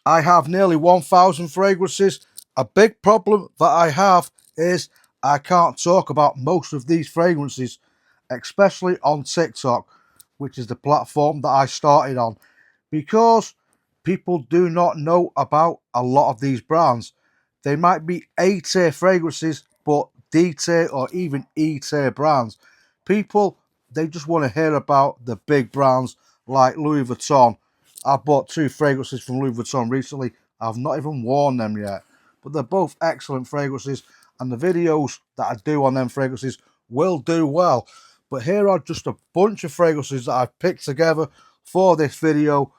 I have nearly 1,000 fragrances. A big problem that I have is I can't talk about most of these fragrances, especially on TikTok, which is the platform that I started on, because people do not know about a lot of these brands. They might be A tier fragrances, but D tier or even E tier brands. People, they just want to hear about the big brands like Louis Vuitton. I bought two fragrances from Louis Vuitton recently. I've not even worn them yet, but they're both excellent fragrances, and the videos that I do on them fragrances will do well. But here are just a bunch of fragrances that I've picked together for this video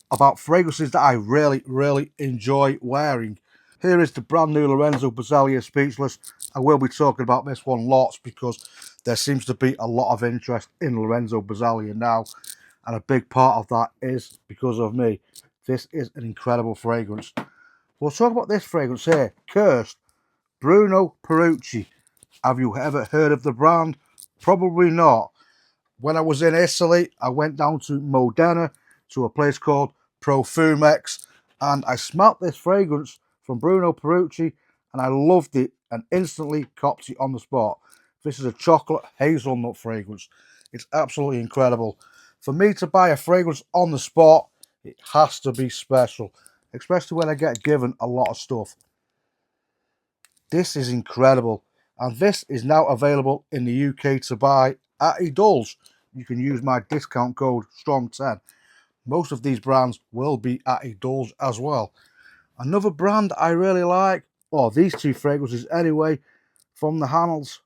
about fragrances that I really enjoy wearing. Here is the brand new Lorenzo Bosaglia Speechless. I will be talking about this one lots because there seems to be a lot of interest in Lorenzo Bosaglia now, and a big part of that is because of me. This is an incredible fragrance. We'll talk about this fragrance here, Cursed, Bruno Perucci. Have you ever heard of the brand? Probably not. When I was in Italy, I went down to Modena to a place called Profumex, and I smelt this fragrance from Bruno Perucci, and I loved it and instantly copped it on the spot. This is a chocolate hazelnut fragrance. It's absolutely incredible. For me to buy a fragrance on the spot, it has to be special, especially when I get given a lot of stuff. This is incredible, and this is now available in the UK to buy at Edols. You can use my discount code STRONG10. Most of these brands will be at Edols as well. Another brand I really like, or these two fragrances anyway, from the house,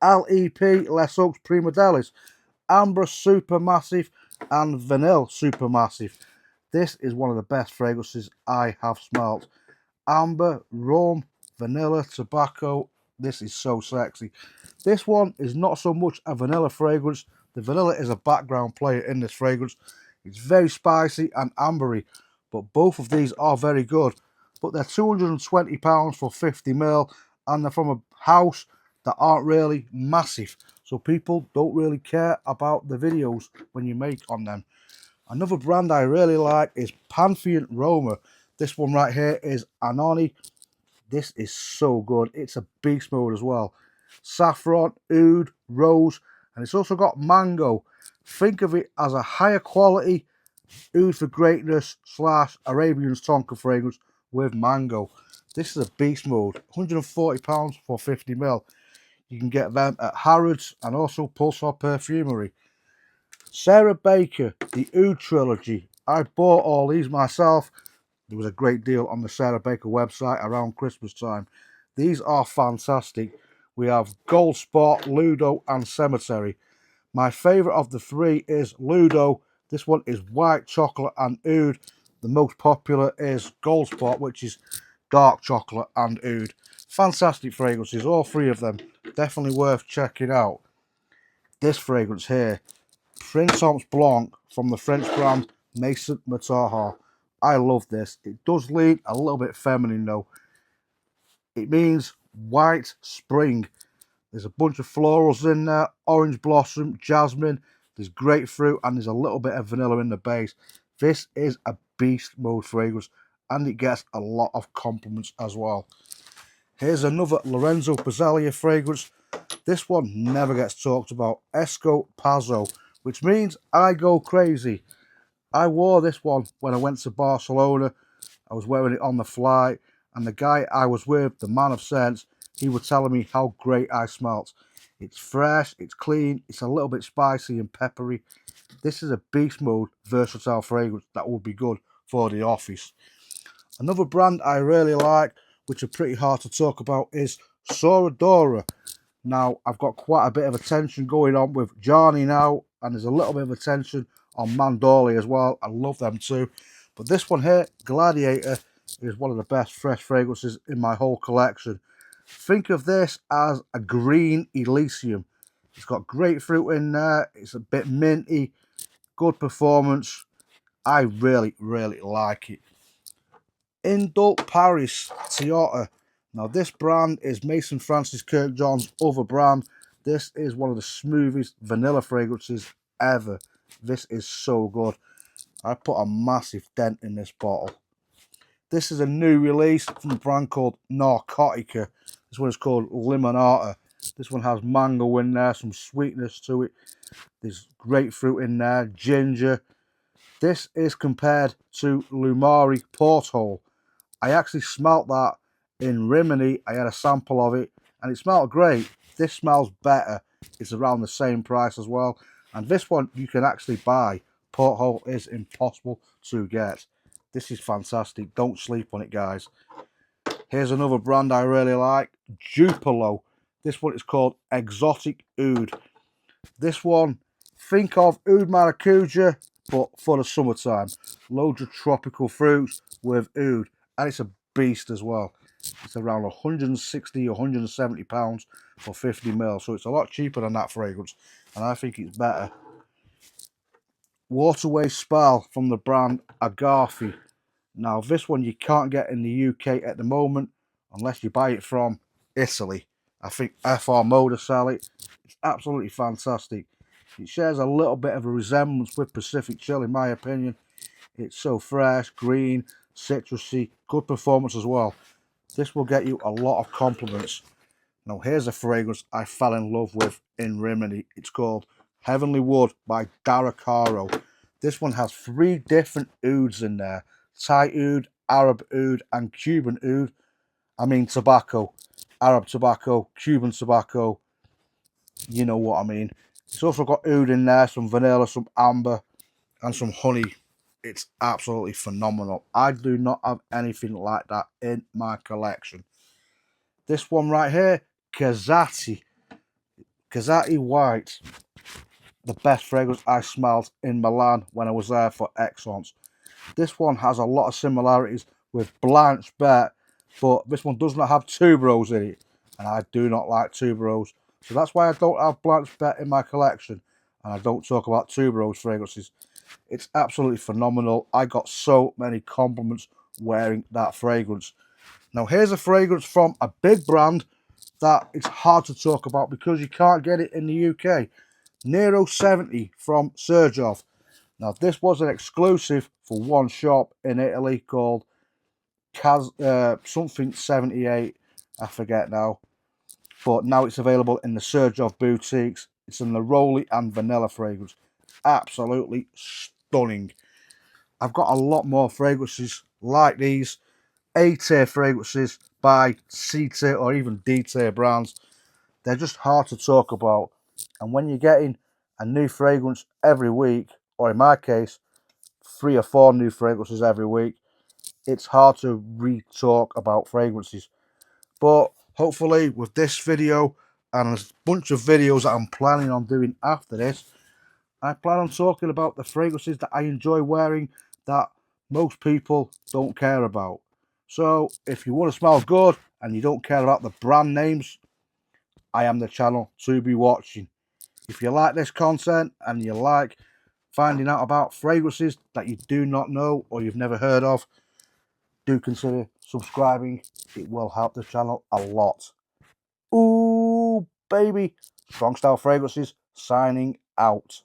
LEP Les Oaks Prima Delis, Amber Supermassive and Vanille Supermassive. This is one of the best fragrances I have smelt. Amber, rum, vanilla, tobacco. This is so sexy. This one is not so much a vanilla fragrance. The vanilla is a background player in this fragrance. It's very spicy and ambery, but both of these are very good. But they're £220 for 50ml, and they're from a house that aren't really massive. So people don't really care about the videos when you make on them. Another brand I really like is Pantheon Roma. This one right here is Anoni. This is so good. It's a beast mode as well. Saffron, oud, rose, and it's also got mango. Think of it as a higher quality oud for greatness / Arabian's Tonka fragrance with mango. This is a beast mode. £140 for 50ml. You can get them at Harrods and also Pulsar Perfumery. Sarah Baker, the Oud Trilogy. I bought all these myself. There was a great deal on the Sarah Baker website around Christmas time. These are fantastic. We have Gold Spot, Ludo, and Cemetery. My favourite of the three is Ludo. This one is white chocolate and oud. The most popular is Gold Spot, which is dark chocolate and oud. Fantastic fragrances, all three of them. Definitely worth checking out. This fragrance here, Printemps Blanc from the French brand Maison Mataha. I love this. It does lean a little bit feminine though. It means white spring. There's a bunch of florals in there, orange blossom, jasmine, there's grapefruit, and there's a little bit of vanilla in the base. This is a beast mode fragrance, and it gets a lot of compliments as well. Here's another Lorenzo Bosaglia fragrance. This one never gets talked about. Esco Pazzo, which means I go crazy. I wore this one when I went to Barcelona. I was wearing it on the flight, and the guy I was with, the man of sense, he was telling me how great I smelt. It's fresh, it's clean, it's a little bit spicy and peppery. This is a beast mode, versatile fragrance that would be good for the office. Another brand I really like, which are pretty hard to talk about, is Soradora. Now, I've got quite a bit of attention going on with Johnny now, and there's a little bit of attention on Mandorli as well. I love them too. But this one here, Gladiator, is one of the best fresh fragrances in my whole collection. Think of this as a green Elysium. It's got grapefruit in there. It's a bit minty. Good performance. I really like it. Indult Paris Toyota. Now this brand is Mason Francis Kirkjohn's other brand. This is one of the smoothest vanilla fragrances ever. This is so good. I put a massive dent in this bottle. This is a new release from a brand called Narcotica. This one is called Limonata. This one has mango in there, some sweetness to it. There's grapefruit in there, ginger. This is compared to Lumari Porthole. I actually smelt that in Rimini. I had a sample of it and it smelled great. This smells better. It's around the same price as well. And this one you can actually buy. Porthole is impossible to get. This is fantastic. Don't sleep on it, guys. Here's another brand I really like, Duplo. This one is called Exotic Oud. This one, think of Oud Maracuja, but for the summertime. Loads of tropical fruits with Oud, and it's a beast as well. It's around 160 or 170 pounds for 50 ml, so it's a lot cheaper than that fragrance, and I think it's better. Waterway Spell from the brand Agafi. Now, this one you can't get in the UK at the moment unless you buy it from Italy. I think FR Moda sell it. It's absolutely fantastic. It shares a little bit of a resemblance with Pacific Chill, in my opinion. It's so fresh, green, citrusy, good performance as well. This will get you a lot of compliments. Now, here's a fragrance I fell in love with in Rimini. It's called Heavenly Wood by Dara Caro. This one has 3 different ouds in there. Thai oud, Arab oud, and Cuban oud. I mean tobacco. Arab tobacco, Cuban tobacco. You know what I mean. It's also got oud in there, some vanilla, some amber, and some honey. It's absolutely phenomenal. I do not have anything like that in my collection. This one right here, Kazati. Kazati White. The best fragrance I smelled in Milan when I was there for Exons. This one has a lot of similarities with Blanche Bet, but this one does not have tuberose in it, and I do not like tuberose. So that's why I don't have Blanche Bet in my collection, and I don't talk about tuberose fragrances. It's absolutely phenomenal. I got so many compliments wearing that fragrance. Now here's a fragrance from a big brand that it's hard to talk about because you can't get it in the UK. Nero 70 from Sergioff. Now this was an exclusive for one shop in Italy called something 78, I forget now. But now it's available in the Sergioff boutiques. It's in the Neroli and vanilla fragrance. Absolutely stunning. I've got a lot more fragrances like these. A-tier fragrances by C-tier or even D-tier brands. They're just hard to talk about. And when you're getting a new fragrance every week, or in my case, 3 or 4 new fragrances every week, it's hard to re-talk about fragrances. But hopefully with this video and a bunch of videos that I'm planning on doing after this, I plan on talking about the fragrances that I enjoy wearing that most people don't care about. So if you want to smell good and you don't care about the brand names, I am the channel to be watching. If you like this content and you like finding out about fragrances that you do not know or you've never heard of, do consider subscribing. It will help the channel a lot. Ooh, baby. Strong Style Fragrances signing out.